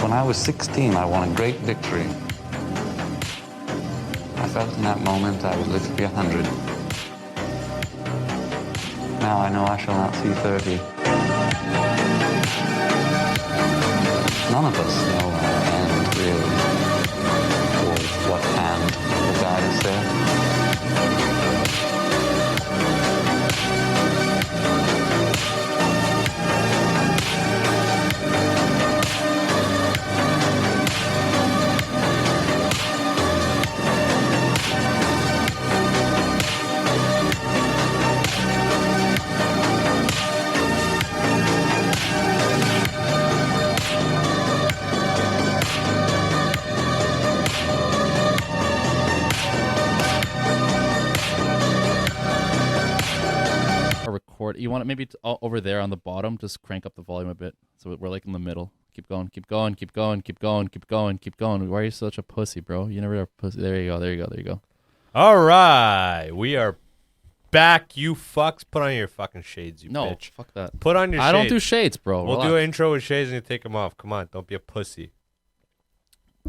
When I was 16, I won a great victory. I felt in that moment I would live to be 100. Now I know I shall not see 30. None of us know our end, really, or what hand will guide us there. Record. You want it maybe over there on the bottom? Just crank up the volume a bit, so we're like in the middle. Keep going, keep going, keep going, keep going, keep going, keep going. Why are you such a pussy, bro? You never are a pussy. There you go, there you go, there you go. All right, we are back. You fucks, put on your fucking shades, you bitch. Fuck that. Put on your shades. I don't do shades, bro. We'll Relax. do an intro with shades and you take them off. Come on, don't be a pussy.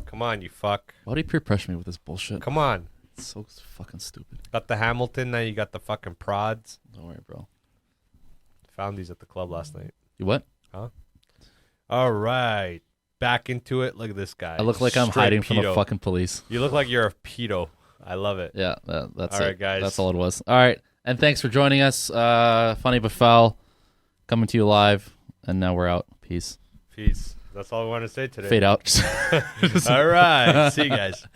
Come on, you fuck. Why do you peer pressure me with this bullshit? Come on. It's so fucking stupid. Got the Hamilton, now you got the fucking prods. Don't worry, bro. Found these at the club last night. You what? Huh? All right. Back into it. Look at this guy. I look like I'm Straight hiding from pedo. the fucking police. You look like you're a pedo. I love it. Yeah, that's all it. right, guys. That's all it was. All right. And thanks for joining us. Funny but foul. Coming to you live. And now we're out. Peace. Peace. That's all I want to say today. Fade out. All right. See you guys.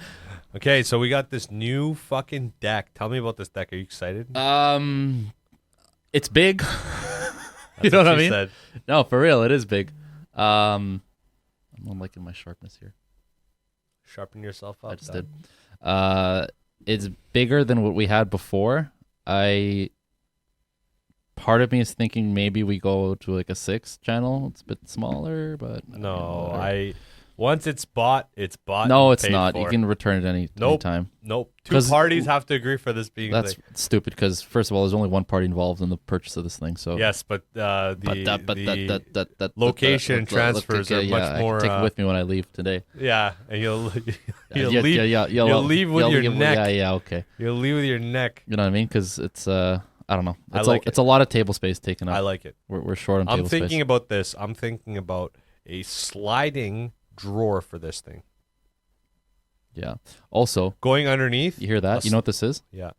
Okay, so we got this new fucking deck. Tell me about this deck. Are you excited? It's big. That's You know what I she mean? said. No, for real, it is big. I'm liking my sharpness here. Sharpen yourself up. I just did. It's bigger than what we had before. Part of me is thinking maybe we go to like a 6 channel. It's a bit smaller, but No, once it's bought, it's bought. No, and it's paid not. for. You can return it anytime. Nope. Two 'Cause parties have to agree for this being. That's stupid because first of all, there's only one party involved in the purchase of this thing. So yes, but the location transfers are much more. I can take it with me when I leave today. Yeah, and you'll leave. You'll leave with your neck. Yeah, okay. You'll leave with your neck. You know what I mean? Because it's I don't know. It's it's a lot of table space taken up. I like it. We're short on table space. I'm thinking about this. I'm thinking about a sliding drawer for this thing. Yeah. Also, going underneath. You hear that? You know what this is? Yeah.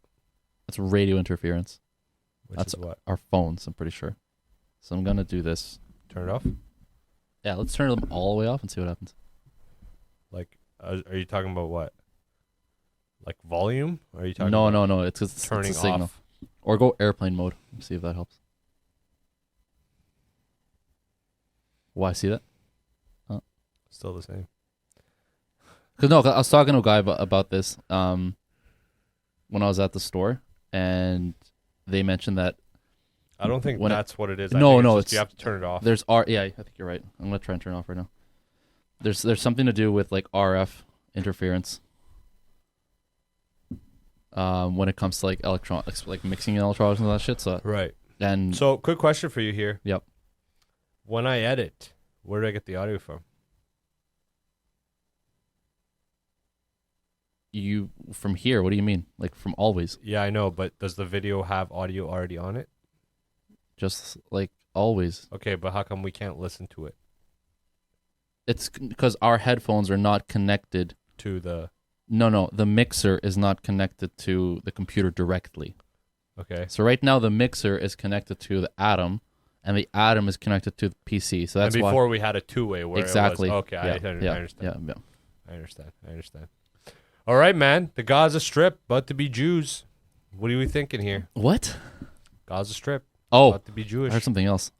That's radio interference. That's what? Our phones, I'm pretty sure. So I'm going to do this. Turn it off? Yeah, let's turn them all the way off and see what happens. Like, are you talking about what? Like volume? Or are you talking No. It's turning a signal. off. Or go airplane mode. See if that helps. Why? See that? Still the same. Because no, I was talking to a guy about this when I was at the store, and they mentioned that. I don't think that's what it is. No, it's you have to turn it off. Yeah, I think you're right. I'm gonna try and turn it off right now. There's something to do with like RF interference. When it comes to like electronics, like mixing electronics and all that shit. So right. And so, quick question for you here. Yep. When I edit, where do I get the audio from? You from here? What do you mean? Like from always? Yeah, I know, but does the video have audio already on it? Just like always. Okay, but how come we can't listen to it? It's because our headphones are not connected to the. No, the mixer is not connected to the computer directly. Okay. So right now the mixer is connected to the Atom, and the Atom is connected to the PC. So that's and before we had a two-way where exactly. It was, okay, yeah, I understand. Yeah. I understand. All right, man. The Gaza Strip about to be Jews. What are we thinking here? What? Gaza Strip. Oh, about to be Jewish. I heard something else.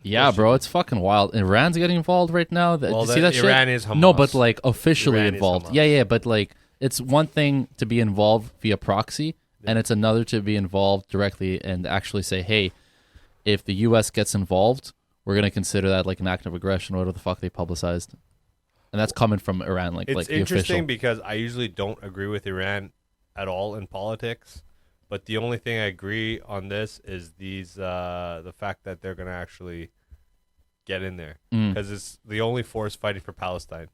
Yeah, bro, it's fucking wild. Iran's getting involved right now. Well, you see that Iran shit? is Hamas. No, but like officially Iran involved. is Yeah, but like it's one thing to be involved via proxy, and it's another to be involved directly and actually say, hey, if the U.S. gets involved, we're going to consider that like an act of aggression, or whatever the fuck they publicized. And that's coming from Iran, like it's the interesting official. because I usually don't agree with Iran at all in politics, but the only thing I agree on this is the fact that they're going to actually get in there Mm. because it's the only force fighting for Palestine.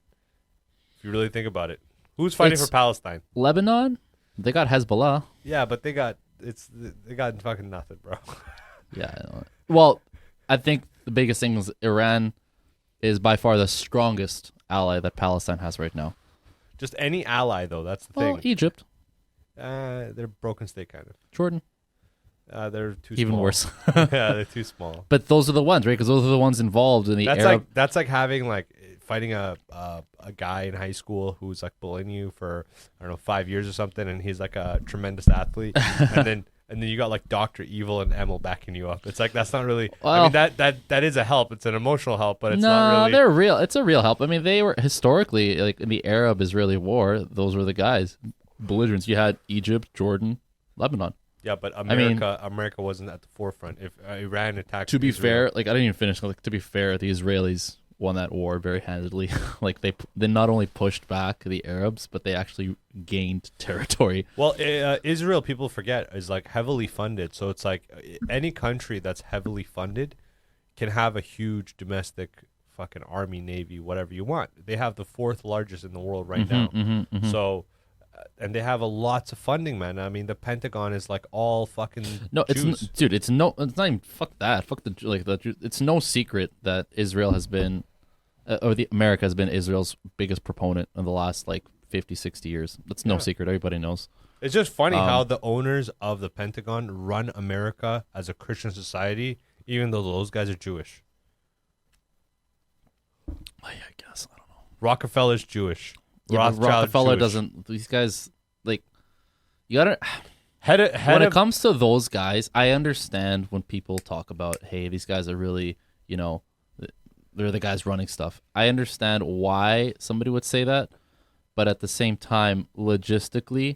If you really think about it, who's fighting It's- for Palestine? Lebanon, they got Hezbollah. Yeah, but they got fucking nothing, bro. Yeah. Well, I think the biggest thing is Iran is by far the strongest ally that Palestine has right now. Just any ally, though. That's the Well, thing. Egypt, They're a broken state, kind of. Jordan, They're too even small. worse. Yeah, they're too small. But those are the ones, right? Because those are the ones involved in the Arab. That's like having fighting a guy in high school who's like bullying you for I don't know 5 years or something, and he's like a tremendous athlete, and then you got like Dr. Evil and Emil backing you up. It's like that's not really. I Well- mean that is a help. It's an emotional help, but it's No, not really. they're real. It's a real help. I mean, they were historically like in the Arab-Israeli war. Those were the guys, belligerents. You had Egypt, Jordan, Lebanon. Yeah, but mean- America wasn't at the forefront. If Iran attacked, To be Israel- fair, like I didn't even finish. Like to be fair, the Israelis won that war very handedly. Like they not only pushed back the Arabs, but they actually gained territory. Well, Israel, people forget, is like heavily funded. So it's like any country that's heavily funded can have a huge domestic fucking army, navy, whatever you want. They have the fourth largest in the world right now. So, and they have lots of funding, man. I mean, the Pentagon is like all fucking No, Jews. dude. It's not even fuck that. Fuck the. It's no secret that Israel has been, America has been Israel's biggest proponent in the last like 50, 60 years. That's no secret. Everybody knows. It's just funny how the owners of the Pentagon run America as a Christian society, even though those guys are Jewish. I guess I don't know. Rockefeller's Jewish. Yeah, but Rothschild Rockefeller Jewish. doesn't. These guys like you gotta. Head When it of comes to those guys, I understand when people talk about, hey, these guys are really, they're the guys running stuff. I understand why somebody would say that, but at the same time, logistically,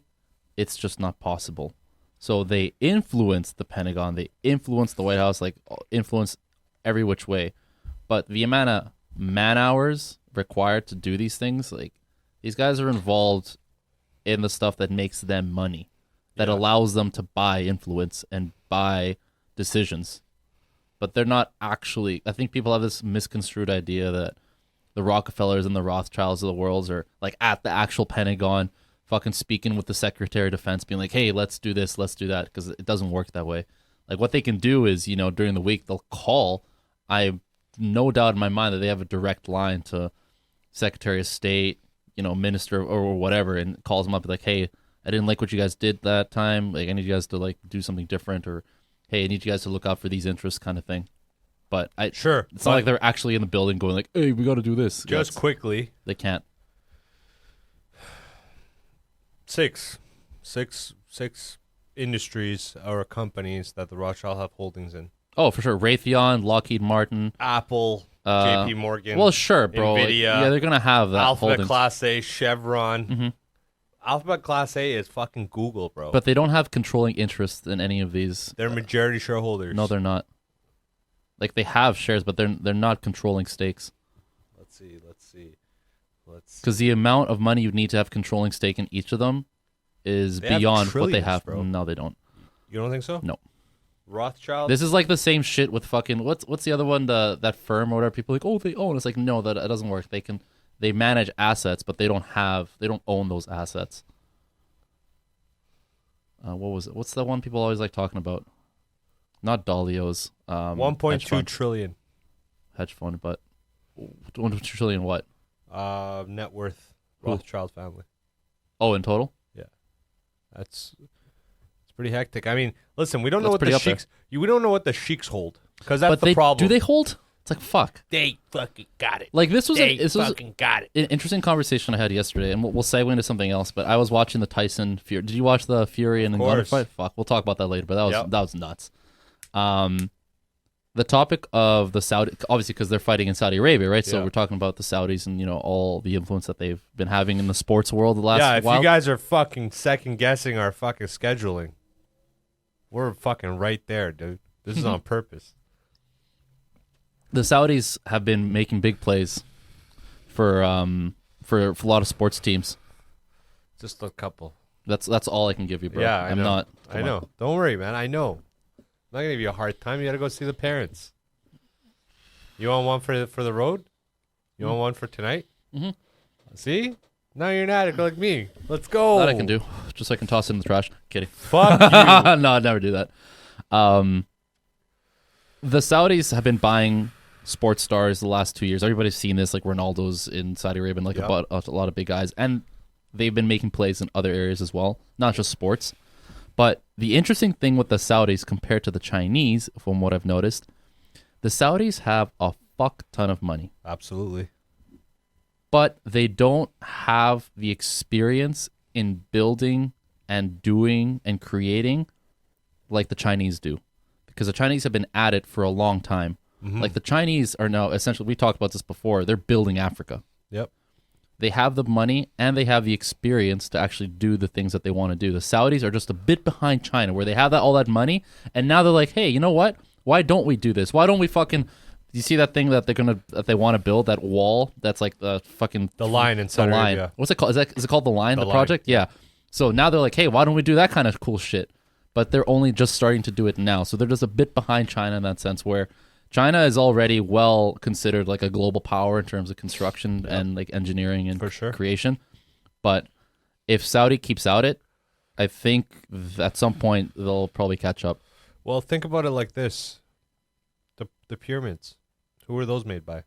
it's just not possible. So they influence the Pentagon, they influence the White House, like influence every which way. But the amount of man hours required to do these things, like these guys are involved in the stuff that makes them money, that allows them to buy influence and buy decisions. But they're not actually, I think people have this misconstrued idea that the Rockefellers and the Rothschilds of the world are like at the actual Pentagon fucking speaking with the Secretary of Defense being like, hey, let's do this, let's do that, because it doesn't work that way. Like what they can do is, during the week they'll call. I have no doubt in my mind that they have a direct line to Secretary of State, Minister or whatever, and calls them up like, hey, I didn't like what you guys did that time. Like I need you guys to like do something different, or hey, I need you guys to look out for these interests, kind of thing. But Sure, it's not like they're actually in the building going like, hey, we got to do this. just quickly. They can't. Six industries or companies that the Rothschild have holdings in. Oh, for sure. Raytheon, Lockheed Martin. Apple, J.P. Morgan. Well, sure, bro. Like, Nvidia, yeah, they're gonna have that. Alphabet holdings. Class A, Chevron. Mhm. Alphabet Class A is fucking Google, bro. But they don't have controlling interest in any of these. they're majority shareholders. No, they're not. Like they have shares, but they're not controlling stakes. Let's see. Because the amount of money you need to have controlling stake in each of them is They have beyond what they trillions, have. bro. No, they don't. You don't think so? No. Rothschild. This is like the same shit with fucking what's the other one? That firm or whatever. People are like, oh, they own. It's like no, that it doesn't work. They manage assets, but they don't own those assets. What was it? What's the one people always like talking about? Not Dalios. 1.2 trillion hedge fund, but 1.2 trillion what? net worth. Who? Rothschild family. Oh, in total? It's pretty hectic. I mean, listen, we don't know That's what pretty the up there. sheiks. We don't know what the sheiks hold because that's But the problem. do they hold? It's like fuck. They fucking got it. Like this was got it. an interesting conversation I had yesterday, and we'll segue into something else. But I was watching the Tyson Fury. Did you watch the Fury and Gunner course. fight? Fuck, we'll talk about that later. But Yep. that was nuts. The topic of the Saudi, obviously because they're fighting in Saudi Arabia, right? So Yeah. we're talking about the Saudis and all the influence that they've been having in the sports world the last Yeah, if while. you guys are fucking second guessing our fucking scheduling, we're fucking right there, dude. This is on purpose. The Saudis have been making big plays for a lot of sports teams. Just a couple. That's all I can give you, bro. Yeah, I I'm know. not. I come know. on. Don't worry, man. I know. I'm not gonna give you a hard time. You gotta go see the parents. You want one for the road? You want one for tonight? Mm-hmm. See? Now you're an addict like me. Let's go. That I can do. Just so I can toss it in the trash. Kidding. Fuck you. No, I'd never do that. The Saudis have been buying sports stars the last 2 years. Everybody's seen this, like Ronaldo's in Saudi Arabia, and like Yep. a lot of big guys. And they've been making plays in other areas as well, not just sports. But the interesting thing with the Saudis compared to the Chinese, from what I've noticed, the Saudis have a fuck ton of money. Absolutely. But they don't have the experience in building and doing and creating like the Chinese do. Because the Chinese have been at it for a long time. Mm-hmm. Like the Chinese are now, essentially, we talked about this before, they're building Africa. Yep. They have the money and they have the experience to actually do the things that they want to do. The Saudis are just a bit behind China, where they have all that money, and now they're like, hey, you know what? Why don't we do this? Why don't we fucking... You see that thing that they want to build, that wall that's like the fucking... The line in Saudi Arabia. What's it called? Is it called the line, the Line. project? Yeah. So now they're like, hey, why don't we do that kind of cool shit? But they're only just starting to do it now. So they're just a bit behind China in that sense, where China is already well considered like a global power in terms of construction and like engineering and For sure. creation. But if Saudi keeps out it, I think at some point they'll probably catch up. Well, think about it like this. The pyramids. Who were those made by?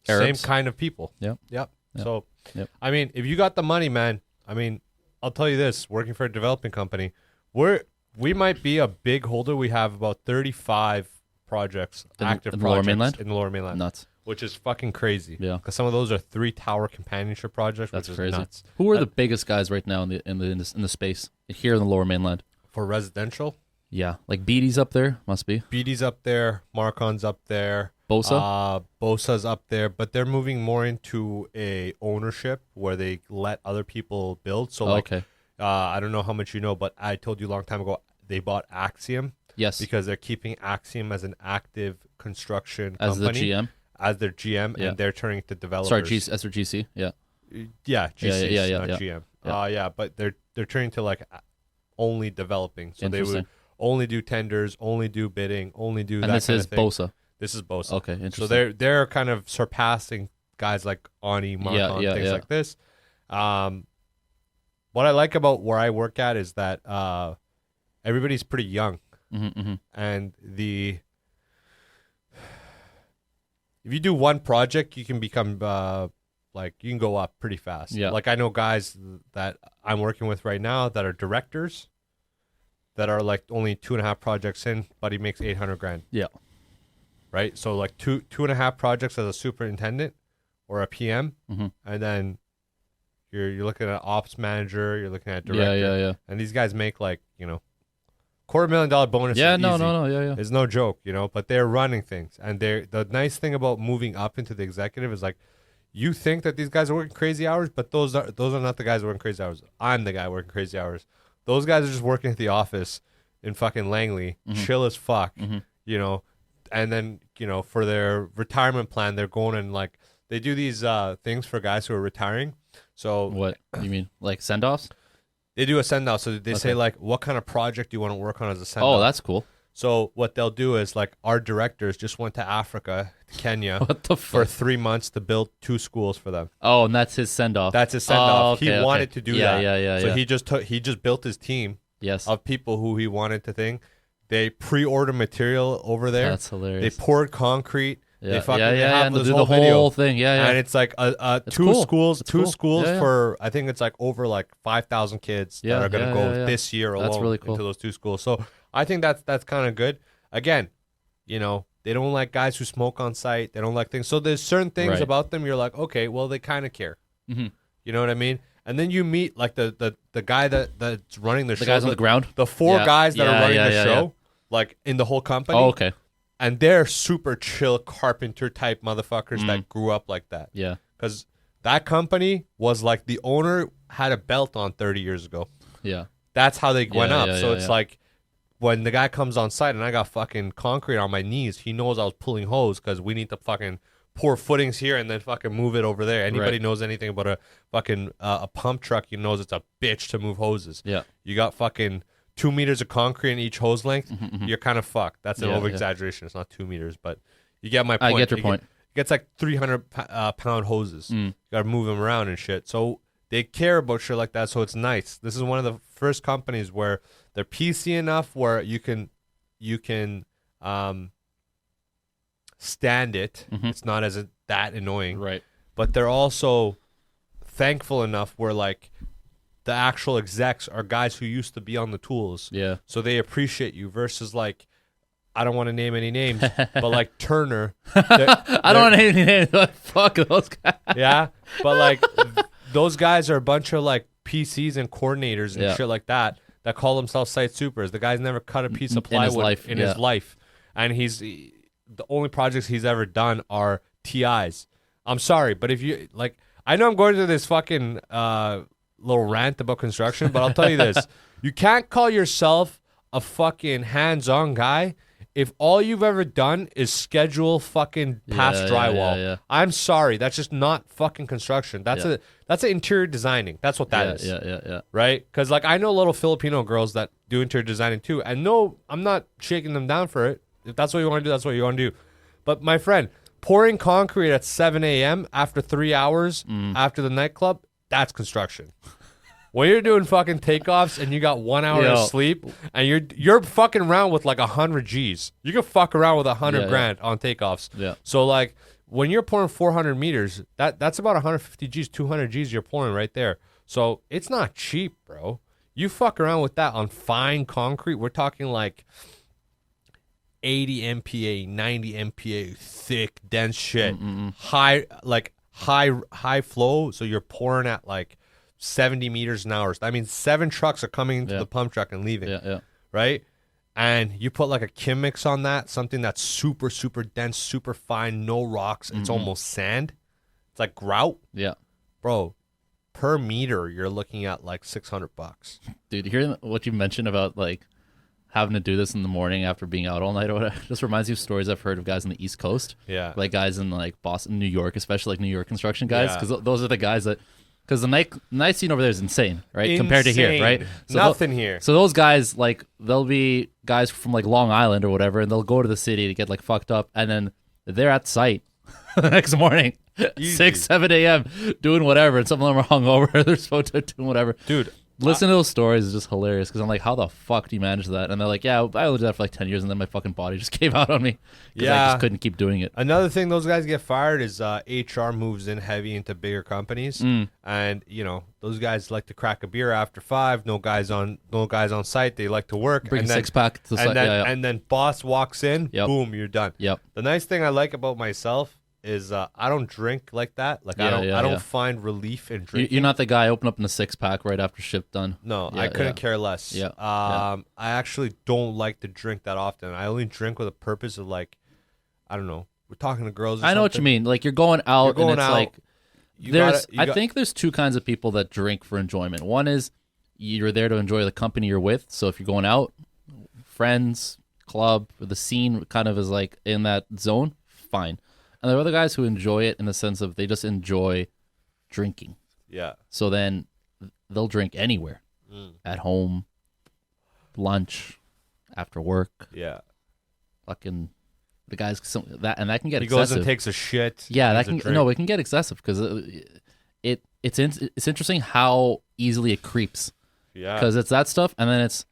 Arabs. Same kind of people. Yep. Yep. Yep. So, Yep. I mean, if you got the money, man, I mean, I'll tell you this, working for a developing company, we might be a big holder. We have about 35 projects, active in the Lower projects Mainland? in the Lower Mainland. Nuts. Which is fucking crazy. Yeah. Because some of those are 3-tower companionship projects, That's which crazy. is nuts. Who are the biggest guys right now in the space here in the Lower Mainland? For residential, Yeah, like BD's up there, must be. BD's up there, Marcon's up there. Bosa? Bosa's up there, but they're moving more into a ownership where they let other people build. So, Okay. I don't know how much you know, but I told you a long time ago they bought Axiom Yes. because they're keeping Axiom as an active construction As the company, GM? as their GM, Yeah. and they're turning to developers. Sorry, as their GC. Yeah. Yeah, GC, yeah, not yeah. GM. Yeah. Yeah, but they're turning to like only developing. So they would Interesting. only do tenders, only do bidding, only do And that this kind is of thing. Bosa. This is Bosa. Okay, interesting. So they're kind of surpassing guys like Ani, Marcon, yeah, things yeah. like this. What I like about where I work at is that everybody's pretty young, and if you do one project, you can become like you can go up pretty fast. Yeah. Like I know guys that I'm working with right now that are directors that are like only 2.5 projects in, but he makes 800 grand. Yeah. Right. So like 2.5 projects as a superintendent or a PM, and then you're looking at ops manager, you're looking at director, Yeah. and these guys make like $250,000 bonus. Yeah, is no, easy. yeah. It's no joke, but they're running things. And the nice thing about moving up into the executive is like, you think that these guys are working crazy hours, but those are not the guys working crazy hours. I'm the guy working crazy hours. Those guys are just working at the office in fucking Langley, chill as fuck, and then, for their retirement plan, they're going and like, they do these things for guys who are retiring. So What you mean, like send-offs? they do a send-off. So they say Okay. like, what kind of project do you want to work on as a send-off? Oh, that's cool. So what they'll do is like our directors just went to Africa, to Kenya, What the for fuck? 3 months to build 2 schools for them. Oh, and that's his send-off. That's his send-off. Oh, okay, He wanted to do that. Yeah. So he just built his team Yes. of people who he wanted to thing. They pre-order material over there. That's hilarious. They poured concrete. Yeah, They fucking yeah, have and this do whole the video. whole thing. Yeah. And it's like It's two cool. schools, It's cool. Yeah, yeah. for I think it's like over like 5,000 kids Yeah, that are going to yeah, go yeah. this year That's alone really cool. into those 2 schools. So I think that's kind of good. Again, they don't like guys who smoke on site. They don't like things. So there's certain things Right. about them. You're like, okay, well they kind of care. Mm-hmm. You know what I mean? And then you meet like the guy that's running the show. The guys on the ground. The 4 Yeah. guys that are Yeah, running yeah, the yeah, show, yeah. like in the whole company. Oh, okay. And they're super chill carpenter type motherfuckers that grew up like that. Yeah. Because that company was like the owner had a belt on 30 years ago. Yeah. That's how they went Yeah, up. yeah, So yeah, it's yeah. like when the guy comes on site and I got fucking concrete on my knees, he knows I was pulling hose because we need to fucking pour footings here and then fucking move it over there. Anybody Right. knows anything about a fucking a pump truck, he knows it's a bitch to move hoses. Yeah. You got fucking 2 meters of concrete in each hose length, you're kind of fucked. That's an Yeah, over exaggeration. It's not 2 meters, but You get my point. I get your He point. gets like 300-pound hoses. You gotta move them around and shit. So they care about shit like that. So it's nice. This is one of the first companies where they're PC enough where you can stand it. It's not as that annoying. Right. But they're also thankful enough where like the actual execs are guys who used to be on the tools. Yeah. So they appreciate you versus like, I don't want to name any names, but like Turner. I don't want to name names. But fuck those guys. Yeah. But like those guys are a bunch of like PCs and coordinators and shit like that call themselves site supers. The guy's never cut a piece of plywood in his life. And the only projects he's ever done are TIs. I'm sorry, but if you like, I know I'm going to this fucking little rant about construction, but I'll tell you this. You can't call yourself a fucking hands-on guy if all you've ever done is schedule fucking past drywall. Yeah. I'm sorry. That's just not fucking construction. That's an interior designing. That's what that is. Yeah. Right? Because like I know little Filipino girls that do interior designing too. And no, I'm not shaking them down for it. If that's what you want to do, that's what you want to do. But my friend, pouring concrete at 7 a.m. after 3 hours after the nightclub, that's construction. When you're doing fucking takeoffs and you got 1 hour of sleep and you're fucking around with like 100 G's. You can fuck around with 100 grand on takeoffs. Yeah. So like when you're pouring 400 meters, that's about 150 G's, 200 G's you're pouring right there. So it's not cheap, bro. You fuck around with that on fine concrete. We're talking like 80 MPa, 90 MPa, thick, dense shit. High flow. So you're pouring at like 70 meters an hour. That means 7 trucks are coming into the pump truck and leaving. Yeah. Right? And you put like a Kim mix on that, something that's super, super dense, super fine, no rocks. It's almost sand. It's like grout. Yeah. Bro, per meter, you're looking at like $600. Dude, hearing what you mentioned about like having to do this in the morning after being out all night or whatever, just reminds you of stories I've heard of guys on the East Coast. Yeah. Like guys in like Boston, New York, especially like New York construction guys. Yeah. Because those are the guys that, because the night scene over there is insane, right? Compared to here, right? So Nothing here. So those guys, like, they'll be guys from like Long Island or whatever, and they'll go to the city to get like fucked up, and then they're at site the next morning, 6, 7 a.m. doing whatever, and some of them are hungover. They're supposed to do whatever. Dude, listen to those stories is just hilarious because I'm like, how the fuck do you manage that? And they're like, yeah, I only did that for like 10 years, and then my fucking body just gave out on me. I just couldn't keep doing it. Another thing those guys get fired is HR moves in heavy into bigger companies, and you know those guys like to crack a beer after 5. No guys on site. They like to work. Bring and a then, six-pack to the site. And then boss walks in. Yep. Boom, you're done. Yep. The nice thing I like about myself is I don't drink like that. Like I don't find relief in drinking. You're not the guy open up in a 6-pack right after shift done. No, I couldn't care less. Yeah. I actually don't like to drink that often. I only drink with a purpose of like, I don't know. We're talking to girls. I know what you mean. Like you're going out and it's like I think there's 2 kinds of people that drink for enjoyment. One is you're there to enjoy the company you're with. So if you're going out, friends, club, or the scene kind of is like in that zone, fine. And there are other guys who enjoy it in the sense of they just enjoy drinking. Yeah. So then they'll drink anywhere. At home, lunch, after work. Yeah. Fucking the guys that can get excessive. He goes and takes a shit. Yeah, it can get excessive because it's interesting how easily it creeps. Yeah. Because it's that stuff, and then it's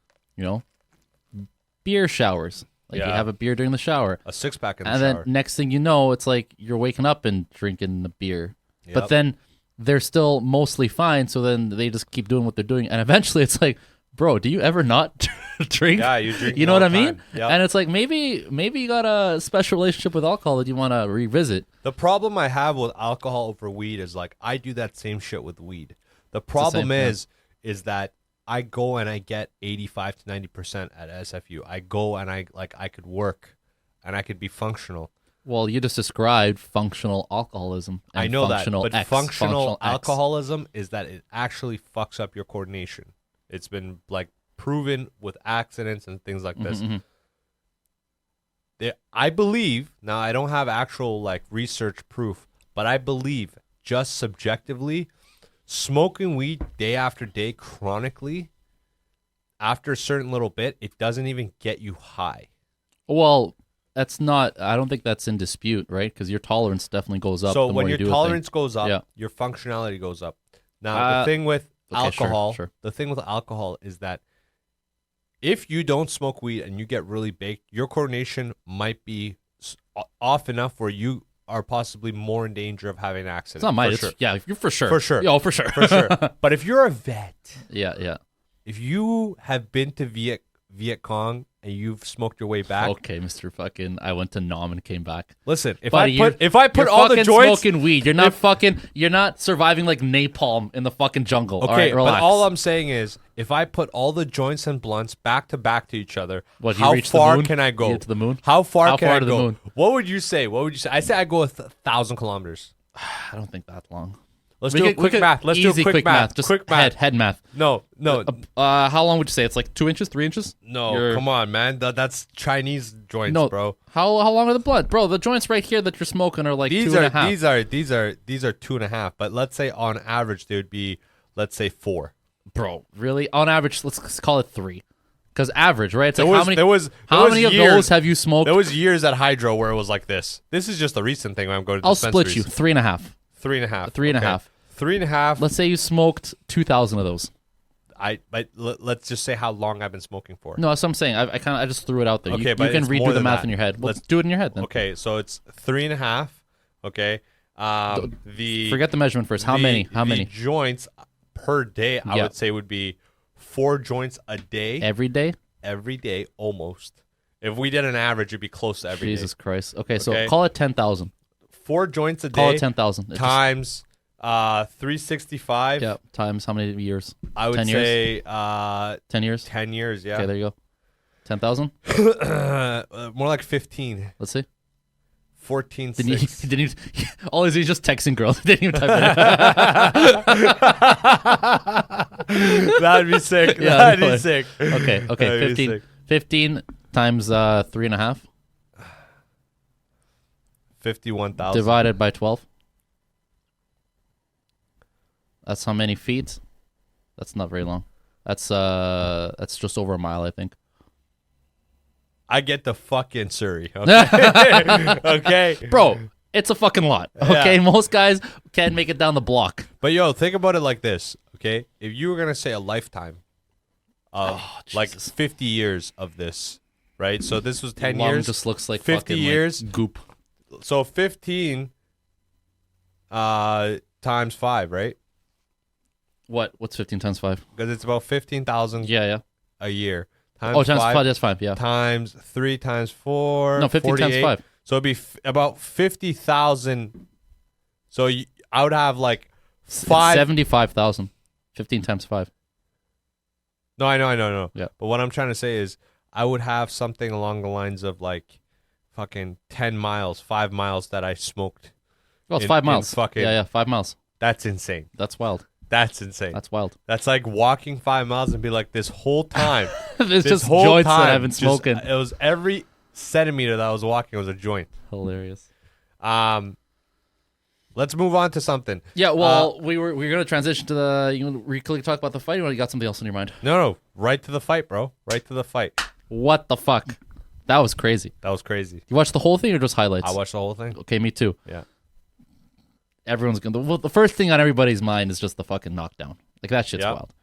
beer showers. Like you have a beer during the shower, a 6-pack in the and shower. then next thing you know, it's like you're waking up and drinking the beer. Yep. But then they're still mostly fine, so then they just keep doing what they're doing, and eventually it's like, bro, do you ever not drink? Yeah, you drink. You know what I mean? Yep. And it's like maybe you got a special relationship with alcohol that you want to revisit. The problem I have with alcohol over weed is like I do that same shit with weed. The problem is that I go and I get 85 to 90% at SFU. I go and I could work and I could be functional. Well, you just described functional alcoholism. And I know that, but functional X. alcoholism is that it actually fucks up your coordination. It's been like proven with accidents and things like this. I believe, now I don't have actual like research proof, but I believe just subjectively, smoking weed day after day chronically, after a certain little bit, it doesn't even get you high. Well, that's not. I don't think that's in dispute, right? Because your tolerance definitely goes up. So the when more your you do tolerance a thing. goes up, Yeah. your functionality goes up. Now the thing with okay, sure, alcohol, sure. the thing with alcohol is that if you don't smoke weed and you get really baked, your coordination might be off enough where you are possibly more in danger of having an accident. It's not my. For It's, sure. Yeah, you're for sure. For sure. Yeah, oh, for sure. For sure. But if you're a vet, yeah. if you have been to Viet Cong and you've smoked your way back, Okay, Mr. Fucking. I went to Nam and came back. listen. If Buddy, I put you're all the fucking joints, smoking weed. You're not fucking. You're not surviving like napalm in the fucking jungle. okay, all right, relax. but all I'm saying is, if I put all the joints and blunts back to each other, What, you how reach the far moon? can I go? You get to the moon? How far How can far I to the go? moon? What would you say? I say I go 1,000 kilometers. I don't think that long. Let's We do a could- we quick could- math. Let's do a easy quick math. Just quick math. head math. No. How long would you say? It's like 2 inches, 3 inches. No, You're- come on, man. That's Chinese joints, No, bro. How long are the blunt, bro? The joints right here that you're smoking are like These two and are a half. these are 2.5. But let's say on average they would be, let's say 4. Bro, really? On average, let's call it 3. Because average, right? It's There like was- how many? there was- how there was many of years- those have you smoked? There was years at Hydro where it was like this. This is just a recent thing when I'm going to I'll split you. dispensaries. 3.5. 3.5. Three and a Okay. half. 3.5. Let's say you smoked 2,000 of those. Let's just say how long I've been smoking for. No, that's what I'm saying. I just threw it out there. Okay, you but can it's more redo the than math that. in your head. Well, Let's- do it in your head then. Okay, so it's 3.5. Okay. The Forget the measurement first. How many? How the many? joints per day? I Yeah. would say would be 4 joints a day. Every day? Every day, almost. If we did an average, it'd be close to every day. Jesus Christ. Okay, so Okay. call it 10,000. 4 joints a Call day it 10,000. times 365. Yeah, times how many years? I would 10 years? say 10 years? 10 years. Yeah. Okay, there you go. 10,000? More like 15. Let's see. 14, Didn't 6. you, didn't you, all he's just texting girls. Didn't even type That'd be sick. Yeah, That'd no be way. sick. it. Okay, That'd be 15. sick. 15 times 3.5 51,000. divided by 12. That's how many feet? That's not very long. That's just over a mile, I think. I get the fucking Surrey. Okay. Okay. Bro, it's a fucking lot. Okay, Yeah. most guys can't make it down the block. But yo, think about it like this. Okay, if you were gonna say a lifetime of like Jesus. 50 years of this, right? So this was 10 Lung years. just looks like 50 fucking, years. like, goop. So 15 times 5, right? What's 15 times 5? Because it's about 15,000 Yeah. a year. Times Oh, times 5, 5, that's 5, yeah. times 3 times 4. No, 15 times 48. 5. So it'd be about 50,000. So I would have like 5. 75,000. 15 times 5. No, I know. Yeah. But what I'm trying to say is I would have something along the lines of like fucking 10 miles, 5 miles that I smoked. Well, it's In- 5 in miles. fucking- Yeah, 5 miles. That's insane. That's wild. That's insane. That's wild. That's like walking 5 miles and be like, this whole time. There's this just whole joints that time, I've been just- smoking. It was every centimeter that I was walking was a joint. Hilarious. Let's move on to something. Yeah, well, we were going to transition to the. You quickly talk about the fight, or you got something else in your mind? No, right to the fight, bro. Right to the fight. What the fuck? That was crazy. That was crazy. You watched the whole thing or just highlights? I watched the whole thing. Okay, me too. Yeah. Everyone's going to. Well, the first thing on everybody's mind is just the fucking knockdown. Like, that shit's Yeah. wild.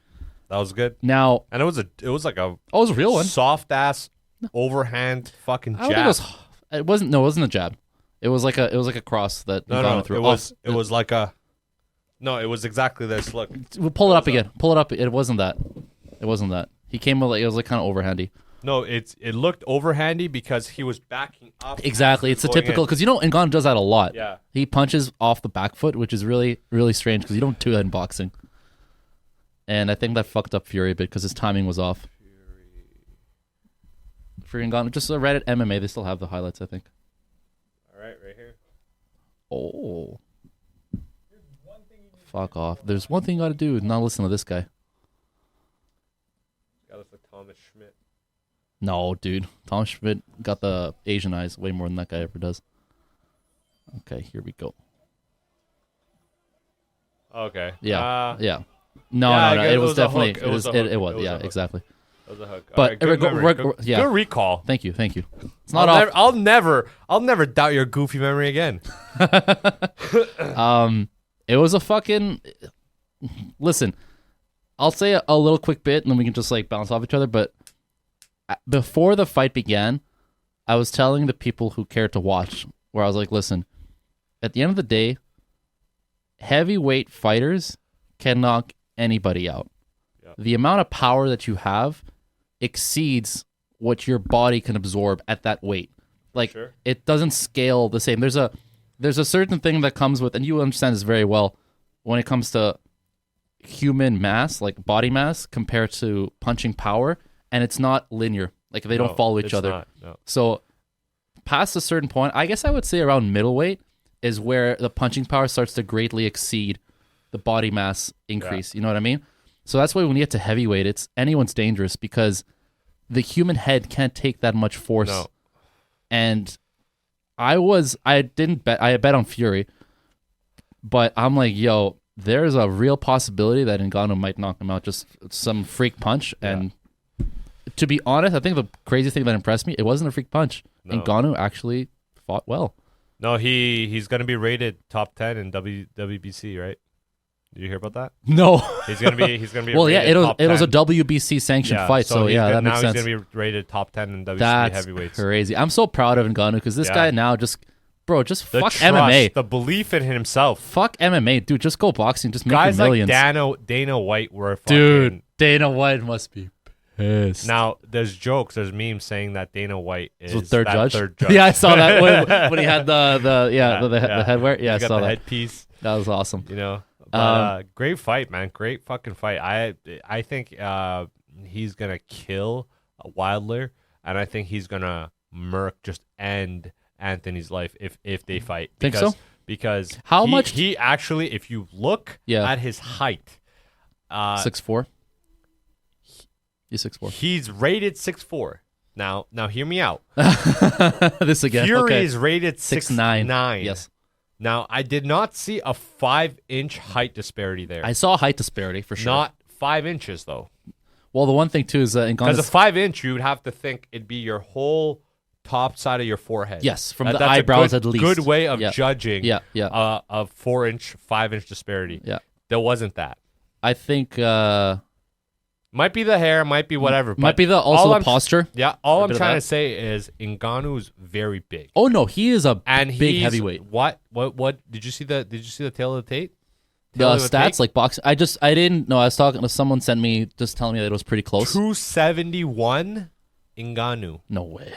That was good. Now, And it was like a oh, it was a real one. soft ass overhand fucking I don't think jab. it wasn't. No, it wasn't a jab. It was like a cross that No, Ngannou no, threw. it was like a. No, it was exactly this. Look, We'll pull it up again. Pull it up. It wasn't that. It wasn't that. He came with like it was like kind of overhandy. no, it looked overhandy because he was backing up. Exactly. It's the Going typical in. because Ngannou does that a lot. Yeah. He punches off the back foot, which is really really strange because you don't do that in boxing. And I think that fucked up Fury a bit because his timing was off. Fury Ngannou. Just Reddit MMA. They still have the highlights, I think. All right, right here. Oh. Fuck off. There's one thing you got to do. Not listen to this guy. Got us like Thomas Schmidt. No, dude. Tom Schmidt got the Asian eyes way more than that guy ever does. Okay, here we go. Okay. Yeah, yeah. No, yeah, no. it It was was a definitely. hook. It was. a hook. It was. It was Yeah, a hook. exactly. That was a hook. But All right, good memory. yeah. Good recall. Thank you. It's not off. I'll never doubt your goofy memory again. It was a fucking. Listen, I'll say a little quick bit, and then we can just like bounce off each other. But before the fight began, I was telling the people who cared to watch, where I was like, listen, at the end of the day, heavyweight fighters can knock anybody out. Yep. The amount of power that you have exceeds what your body can absorb at that weight. Like, sure. It doesn't scale the same. There's a certain thing that comes with, and you understand this very well, when it comes to human mass, like body mass, compared to punching power, and it's not linear. Like, they don't follow each other. No. So, past a certain point, I guess I would say around middleweight is where the punching power starts to greatly exceed the body mass increase. Yeah. You know what I mean? So that's why when you get to heavyweight, anyone's dangerous because the human head can't take that much force. No. And I bet on Fury, but I'm like, yo, there's a real possibility that Ngannou might knock him out, just some freak punch. Yeah. And to be honest, I think the crazy thing that impressed me, it wasn't a freak punch. No. Ngannou actually fought well. No, he's going to be rated top 10 in WBC, right? Did you hear about that? No. He's going to be well, yeah, it was a WBC sanctioned fight, so yeah, that makes sense. Now he's going to be rated top 10 in WBC That's heavyweights. Crazy. I'm so proud of Ngannou because this guy now just fuck trust, MMA. The belief in himself. Fuck MMA, dude. Just go boxing. Just make millions. Guys like Dana White were fucking... Dude, Dana White must be pissed. Now, there's jokes, there's memes saying that Dana White is the third judge. Third Yeah, I saw that when he had the headwear. Yeah, I saw that. Headpiece. That was awesome. You know, but great fight, man. Great fucking fight. I think he's gonna kill Wilder, and I think he's gonna just end Anthony's life if they fight. Think so? Because he actually, if you look at his height, 6'4". He's 6'4". He's rated 6'4". Now hear me out. This again. Fury is rated 6'9". Yes. Now, I did not see a 5-inch height disparity there. I saw a height disparity for sure. Not 5 inches, though. Well, the one thing, too, is that because a 5-inch, you would have to think it'd be your whole top side of your forehead. Yes, from the eyebrows at least. Good way of judging a 4-inch, 5-inch disparity. Yeah. There wasn't that. I think... might be the hair, might be whatever. Might be the posture. Yeah, all I'm trying to say is Ngannou's very big. Oh no, he is a big heavyweight. What did you see the tail of the tape? The stats like boxing. I didn't know. I was talking to someone sent me just telling me that it was pretty close. 271 Ngannou. No way.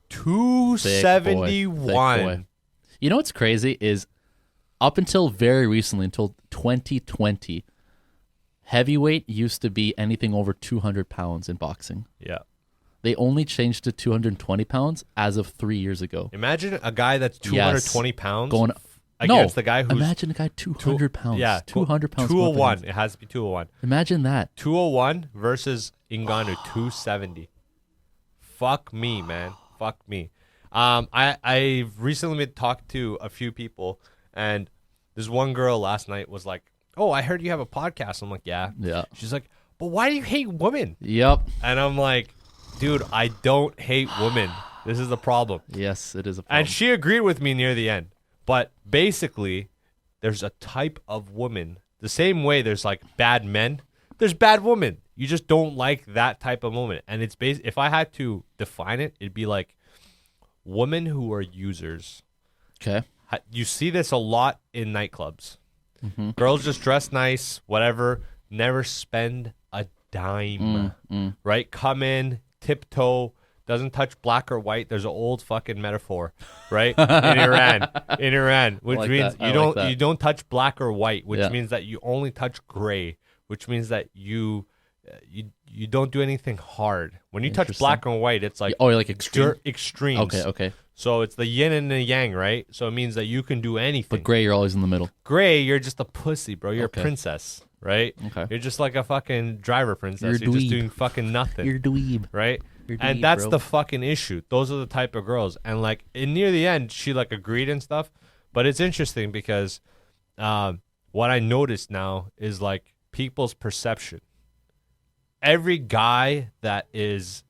271. Thick boy. You know what's crazy is up until very recently, until 2020, heavyweight used to be anything over 200 pounds in boxing. Yeah. They only changed to 220 pounds as of 3 years ago. Imagine a guy that's 220 pounds going against the guy who's... Imagine a guy 200 pounds. Yeah. 200 pounds. 201. It has to be 201. Imagine that. 201 versus Ngannou, 270. Fuck me, man. Fuck me. I've recently been talking to a few people, and this one girl last night was like, oh, I heard you have a podcast. I'm like, yeah. Yeah. She's like, but why do you hate women? Yep. And I'm like, dude, I don't hate women. This is the problem. Yes, it is a problem. And she agreed with me near the end. But basically, there's a type of woman. The same way there's like bad men, there's bad women. You just don't like that type of woman. And it's if I had to define it, it'd be like women who are users. Okay. You see this a lot in nightclubs. Mm-hmm. Girls just dress nice, whatever, never spend a dime, right? Come in, tiptoe, doesn't touch black or white. There's an old fucking metaphor, right? In Iran, which means you don't touch black or white, which means that you only touch gray, which means that you don't do anything hard. When you touch black or white, it's like like extremes. Okay. So it's the yin and the yang, right? So it means that you can do anything. But gray, you're always in the middle. Gray, you're just a pussy, bro. You're a princess, right? Okay. You're just like a fucking driver princess. You're just doing fucking nothing. You're a dweeb. Right? You're a dweeb, and that's bro. the fucking issue. Those are the type of girls. And like near the end, she like agreed and stuff. But it's interesting because what I noticed now is like people's perception. every guy that is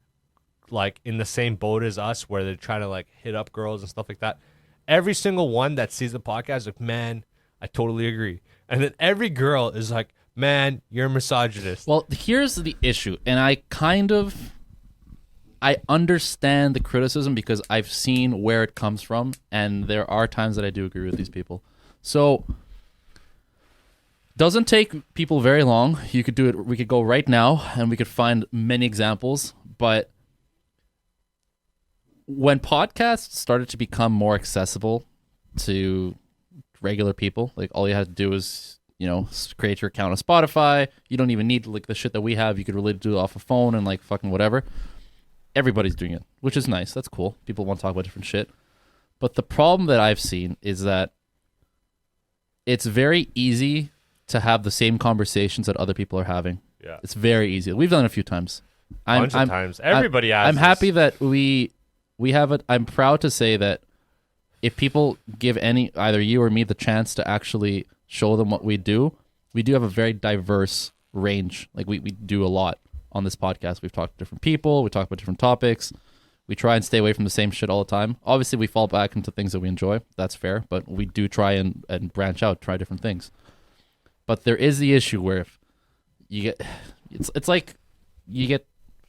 like in the same boat as us, where they're trying to like hit up girls and stuff like that, every single one that sees the podcast is like, man, I totally agree. And then every girl is like, man, you're a misogynist. Well, here's the issue, and I understand the criticism because I've seen where it comes from, and there are times that I do agree with these people. So, doesn't take people very long. You could do it. We could go right now, and we could find many examples. But when podcasts started to become more accessible to regular people, like all you had to do is, create your account on Spotify. You don't even need like the shit that we have. You could really do it off a phone and like fucking whatever. Everybody's doing it, which is nice. That's cool. People want to talk about different shit. But the problem that I've seen is that it's very easy to have the same conversations that other people are having. Yeah. It's very easy. We've done it a few times. Bunch of times. Everybody has I'm this. happy that we have it. I'm proud to say that if people give either you or me the chance to actually show them what we do have a very diverse range. Like we do a lot on this podcast. We've talked to different people. We talk about different topics. We try and stay away from the same shit all the time. Obviously, we fall back into things that we enjoy. That's fair. But we do try and branch out, try different things. But there is the issue where if you get... It's like you get,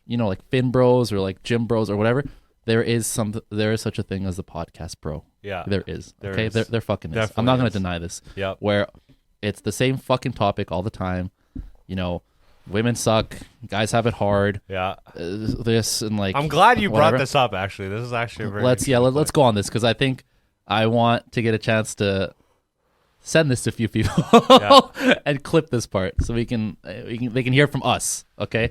like Fin Bros or like Gym Bros or whatever. There is such a thing as the podcast bro. Yeah. There is. There okay? is. There fucking is. Definitely I'm not going is. to deny this. Yep. Where it's the same fucking topic all the time. Women suck. Guys have it hard. Yeah. This and like. I'm glad you whatever. brought this up. Actually, this is actually a very. Let's go on this because I think I want to get a chance to send this to a few people and clip this part so they can hear from us. Okay.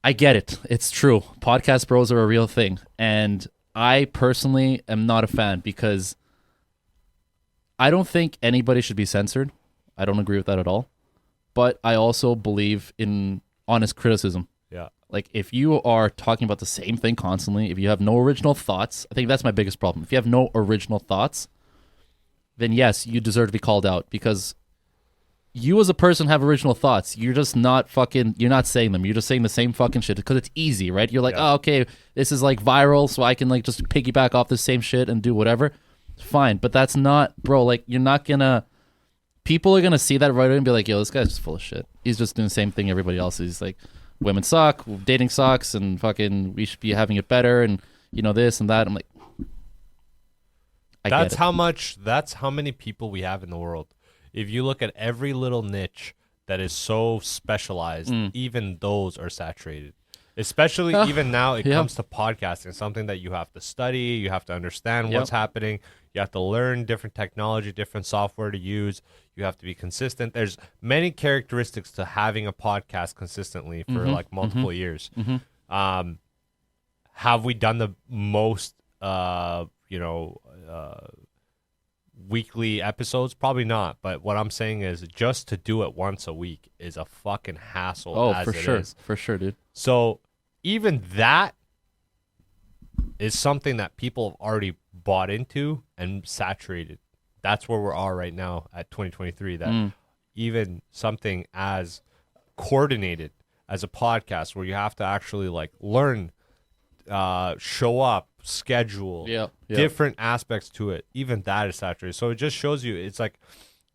I get it. It's true. Podcast bros are a real thing, and I personally am not a fan because I don't think anybody should be censored. I don't agree with that at all. But I also believe in honest criticism. Yeah. Like, if you are talking about the same thing constantly, if you have no original thoughts, I think that's my biggest problem. If you have no original thoughts, then yes, you deserve to be called out because you as a person have original thoughts. You're just not you're not saying them. You're just saying the same fucking shit because it's easy, right? You're like, oh, okay, this is like viral, so I can like just piggyback off the same shit and do whatever. Fine. But that's not, bro, like, you're not gonna... People are going to see that right away and be like, yo, this guy's just full of shit. He's just doing the same thing everybody else is. Like, women suck, dating sucks, and fucking we should be having it better, and, this and that. I'm like, That's how many people we have in the world. If you look at every little niche that is so specialized, even those are saturated. Especially even now, it comes to podcasting, something that you have to study, you have to understand what's happening, you have to learn different technology, different software to use, you have to be consistent. There's many characteristics to having a podcast consistently for like multiple years. Have we done the most, weekly episodes? Probably not. But what I'm saying is just to do it once a week is a fucking hassle. oh, as for it sure. is. For sure, dude. So even that is something that people have already bought into and saturated. That's where we are right now at 2023. That even something as coordinated as a podcast where you have to actually like learn, show up, schedule, different aspects to it. Even that is saturated. So it just shows you, it's like,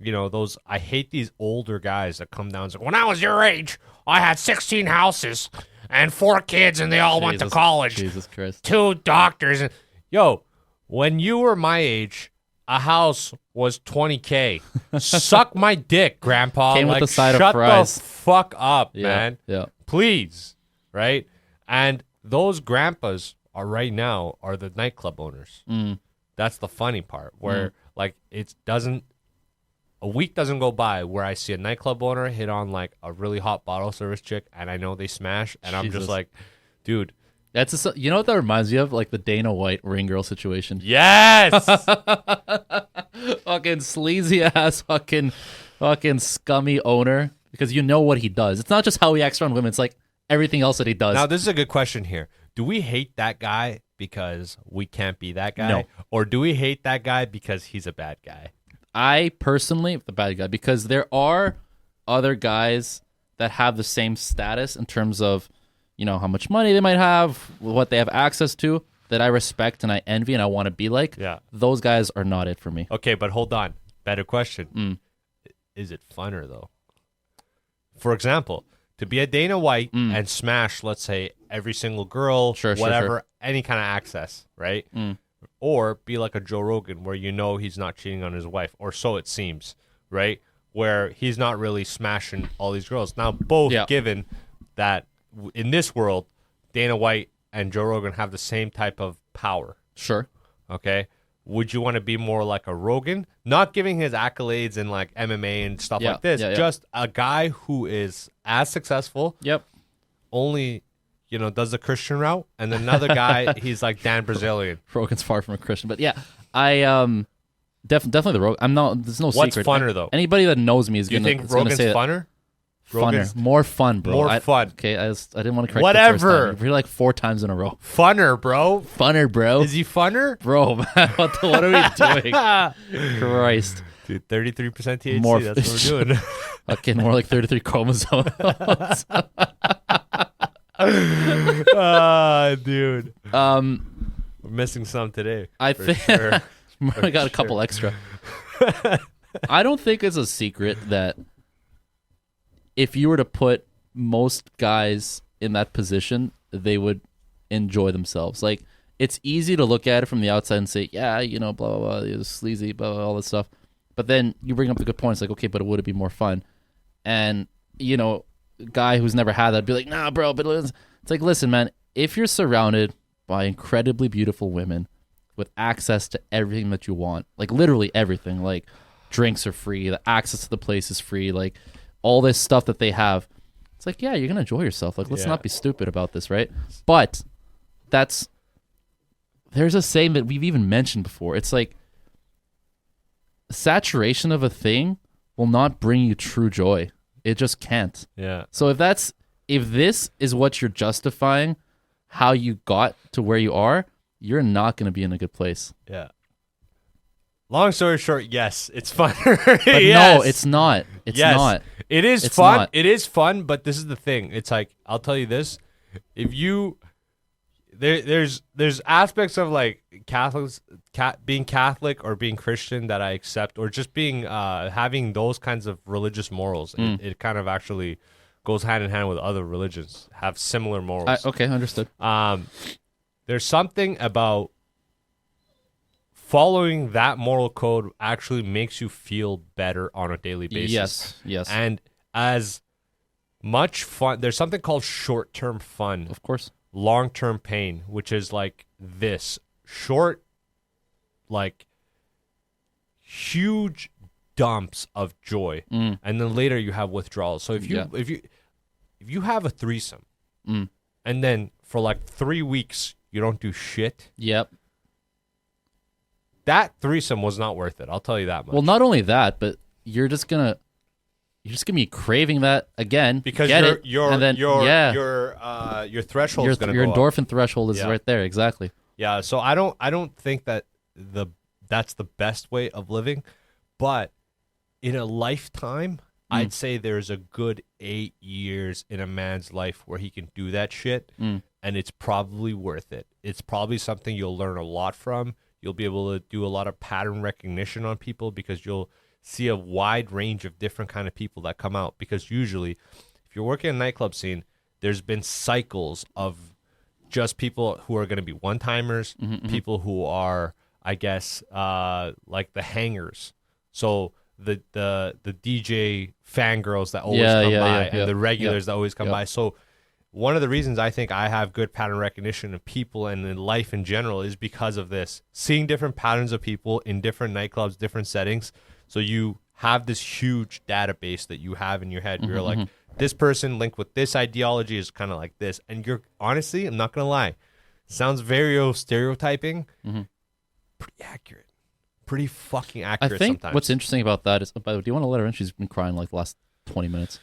those, I hate these older guys that come down and say, when I was your age, I had 16 houses and 4 kids and they all went to college. Jesus Christ. 2 doctors. And yo, when you were my age, a house was $20K. Suck my dick, Grandpa. Came with a side of shut fries. the fuck up, man. Yeah. Please. Right? And those grandpas are right now are the nightclub owners. That's the funny part where like a week doesn't go by where I see a nightclub owner hit on like a really hot bottle service chick and I know they smash and I'm just like, dude. That's you know what that reminds me of? Like the Dana White ring girl situation. Yes. Fucking sleazy ass fucking scummy owner because you know what he does. It's not just how he acts around women, it's like everything else that he does. Now this is a good question here. Do we hate that guy because we can't be that guy? No. Or do we hate that guy because he's a bad guy? I personally, the bad guy, because there are other guys that have the same status in terms of, you know, how much money they might have, what they have access to, that I respect and I envy and I want to be like. Yeah. Those guys are not it for me. Okay, but hold on. Better question. Is it funner, though? For example, to be a Dana White and smash, let's say, every single girl, whatever, any kind of access, right? Or be like a Joe Rogan where you know he's not cheating on his wife, or so it seems, right? Where he's not really smashing all these girls. Now, both given that in this world, Dana White and Joe Rogan have the same type of power. Sure. Okay? Would you want to be more like a Rogan? Not giving his accolades in like MMA and stuff like this. Just a guy who is as successful. Yep. Only, you know, does the Christian route. And then another guy, he's like Dan Brazilian. Rogan's far from a Christian. But yeah, I definitely the Rogan. I'm not, there's no What's secret. funner though? Anybody that knows me is going to say you think Rogan's funner? Funner. More fun, bro. More fun. Okay, I didn't want to correct Whatever. the first time. You're like 4 times in a row. Funner, bro. Funner, bro. Is he funner? Bro, man, what are we doing? Christ. Dude, 33% THC, More, that's what we're doing. Okay, more like 33 chromosomes. Dude. We're missing some today. I think sure. I got a couple extra. I don't think it's a secret that if you were to put most guys in that position, they would enjoy themselves. Like, it's easy to look at it from the outside and say, yeah, you know, blah, blah, blah, it's sleazy, blah, blah, all this stuff. But then you bring up the good points, like, okay, but would it be more fun? And, you know, a guy who's never had that would be like, nah, bro, but it's like, listen, man, if you're surrounded by incredibly beautiful women with access to everything that you want, like literally everything, like drinks are free, the access to the place is free, like all this stuff that they have, it's like, yeah, you're going to enjoy yourself. Like, let's not be stupid about this, right? But there's a saying that we've even mentioned before. It's like, saturation of a thing will not bring you true joy. It just can't. Yeah. So if this is what you're justifying how you got to where you are, you're not going to be in a good place. Yeah. Long story short, yes, it's fun. But yes. no, it's not. It's not. It is It's fun. not. It is fun, but this is the thing. It's like, I'll tell you this. If you there's aspects of like Catholics being Catholic or being Christian that I accept, or just being having those kinds of religious morals. It kind of actually goes hand in hand with other religions, have similar morals. Okay, understood. There's something about following that moral code actually makes you feel better on a daily basis. Yes. And as much fun, there's something called short-term fun. Of course. Long-term pain, which is like this short, like huge dumps of joy, and then later you have withdrawals. So if you have a threesome, and then for like 3 weeks you don't do shit, Yep. that threesome was not worth it. I'll tell you that much. Well, not only that, but you're just gonna be craving that again because your threshold is gonna your go endorphin up. threshold is right there. Exactly. Yeah. So I don't think that that's the best way of living, but in a lifetime, I'd say there's a good 8 years in a man's life where he can do that shit, and it's probably worth it. It's probably something you'll learn a lot from. You'll be able to do a lot of pattern recognition on people because you'll see a wide range of different kind of people that come out. Because usually, if you're working in a nightclub scene, there's been cycles of just people who are going to be one-timers, people who are, I guess, like the hangers. So the DJ fangirls that always come by, and the regulars that always come by. So one of the reasons I think I have good pattern recognition of people and in life in general is because of this. Seeing different patterns of people in different nightclubs, different settings. So you have this huge database that you have in your head. You're like, this person linked with this ideology is kind of like this. And you're, honestly, I'm not going to lie, sounds very stereotyping, pretty accurate. Pretty fucking accurate I think sometimes. what's interesting about that is, do you want to let her in? She's been crying like the last 20 minutes.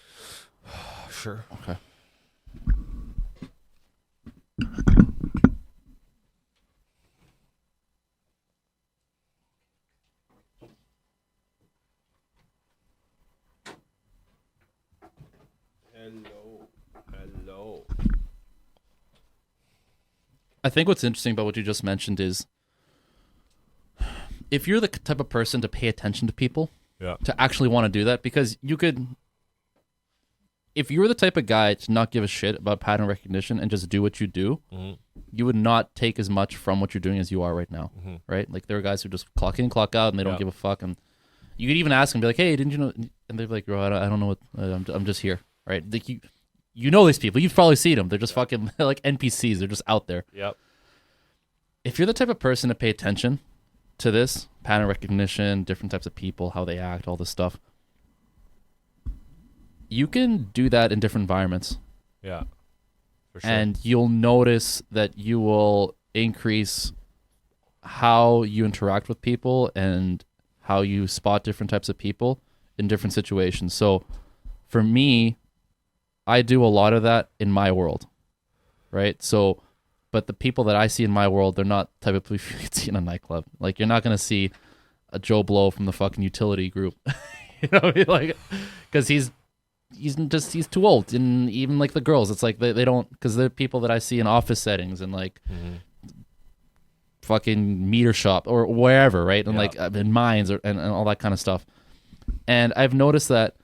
Sure. Okay. Hello. I think what's interesting about what you just mentioned is if you're the type of person to pay attention to people, Yeah. to actually want to do that, because you could, if you were the type of guy to not give a shit about pattern recognition and just do what you do, you would not take as much from what you're doing as you are right now, right? Like there are guys who just clock in, clock out, and they don't give a fuck. And you could even ask them, be like, "Hey, didn't you know?" And they're like, "Bro, I don't know what. I'm just here, right?" Like you know these people. You've probably seen them. They're just fucking like NPCs. They're just out there. Yep. If you're the type of person to pay attention to this pattern recognition, different types of people, how they act, all this stuff, you can do that in different environments. Yeah. For sure. And you'll notice that you will increase how you interact with people and how you spot different types of people in different situations. So for me, I do a lot of that in my world, right? So, but the people that I see in my world, they're not the type of people you see in a nightclub. Like you're not going to see a Joe Blow from the fucking utility group, you know, like, because he's too old. And even like the girls, it's like they don't, because they're people that I see in office settings and like fucking meter shop or wherever, right? And like in mines and all that kind of stuff. And I've noticed that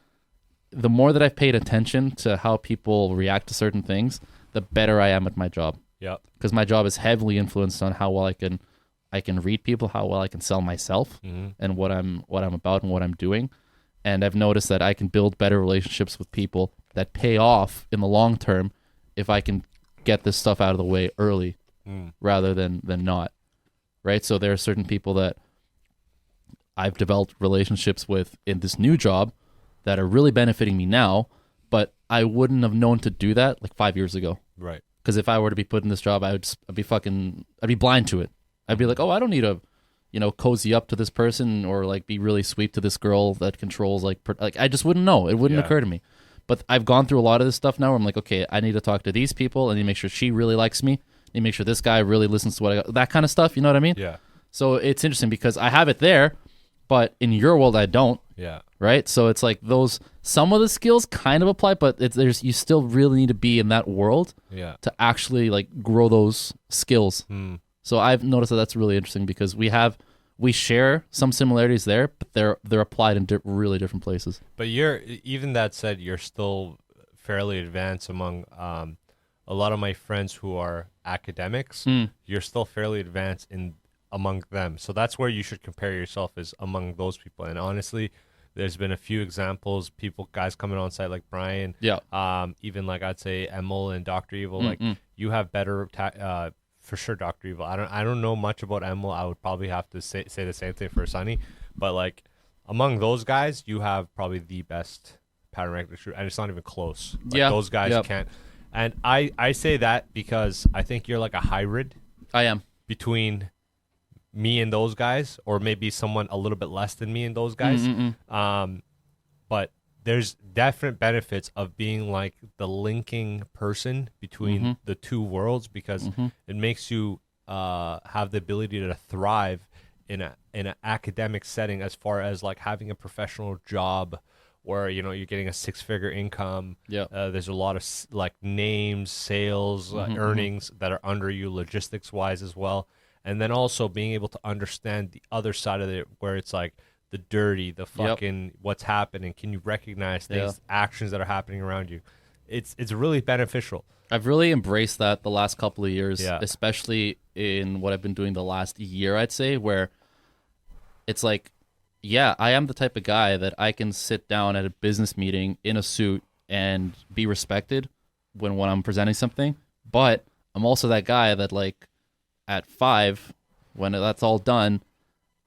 the more that I've paid attention to how people react to certain things, the better I am at my job. Yeah. Because my job is heavily influenced on how well I can read people, how well I can sell myself, and what I'm about and what I'm doing. And I've noticed that I can build better relationships with people that pay off in the long term if I can get this stuff out of the way early rather than not. Right? So there are certain people that I've developed relationships with in this new job that are really benefiting me now, but I wouldn't have known to do that like 5 years ago. Right. Because if I were to be put in this job, I'd be blind to it. I'd be like, oh, I don't need to, cozy up to this person or like be really sweet to this girl that controls like I just wouldn't know. It wouldn't occur to me. But I've gone through a lot of this stuff now where I'm like, okay, I need to talk to these people. I need to make sure she really likes me. I need to make sure this guy really listens to what I got. That kind of stuff. You know what I mean? Yeah. So it's interesting because I have it there, but in your world, I don't. Yeah. Right. So it's like some of the skills kind of apply, but you still really need to be in that world to actually like grow those skills. So I've noticed that that's really interesting because we share some similarities there, but they're applied in really different places. But even that said, you're still fairly advanced among a lot of my friends who are academics. You're still fairly advanced among them. So that's where you should compare yourself, is among those people. And honestly, there's been a few examples, guys coming on site like Brian. Yeah. Even like I'd say Emil and Dr. Evil. Like you have better for sure, Dr. Evil. I don't know much about Emil. I would probably have to say the same thing for Sunny. But like among those guys, you have probably the best pattern recognition, and it's not even close. Like, those guys can't. And I say that because I think you're like a hybrid. I am. Between me and those guys, or maybe someone a little bit less than me and those guys. But there's definite benefits of being like the linking person between the two worlds, because it makes you have the ability to thrive in an academic setting, as far as like having a professional job where you're getting a 6-figure income. There's a lot of like names, sales, earnings that are under you logistics wise as well. And then also being able to understand the other side of it, where it's like the dirty, the fucking what's happening. Can you recognize things, actions that are happening around you? It's really beneficial. I've really embraced that the last couple of years, especially in what I've been doing the last year, I'd say, where it's like, I am the type of guy that I can sit down at a business meeting in a suit and be respected when I'm presenting something. But I'm also that guy that like, at 5, when that's all done,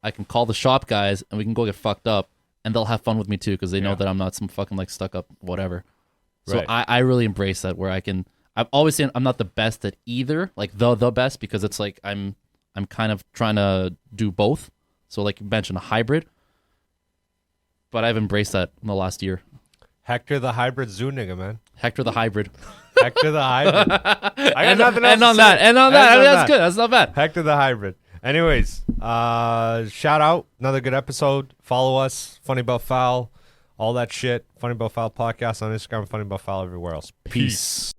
I can call the shop guys and we can go get fucked up, and they'll have fun with me too, because they know that I'm not some fucking like stuck up whatever. So I really embrace that, where I'm always saying I'm not the best at either, like the best, because it's like I'm kind of trying to do both. So like you mentioned, a hybrid, but I've embraced that in the last year. Hector the hybrid zoo nigga, man. Hector the hybrid. Hector the hybrid. I got nothing else and on that. I mean, that's good. That's not bad. Hector the hybrid. Anyways, shout out. Another good episode. Follow us. Funny About Foul all that shit. Funny About Foul podcast on Instagram, Funny About Foul everywhere else. Peace.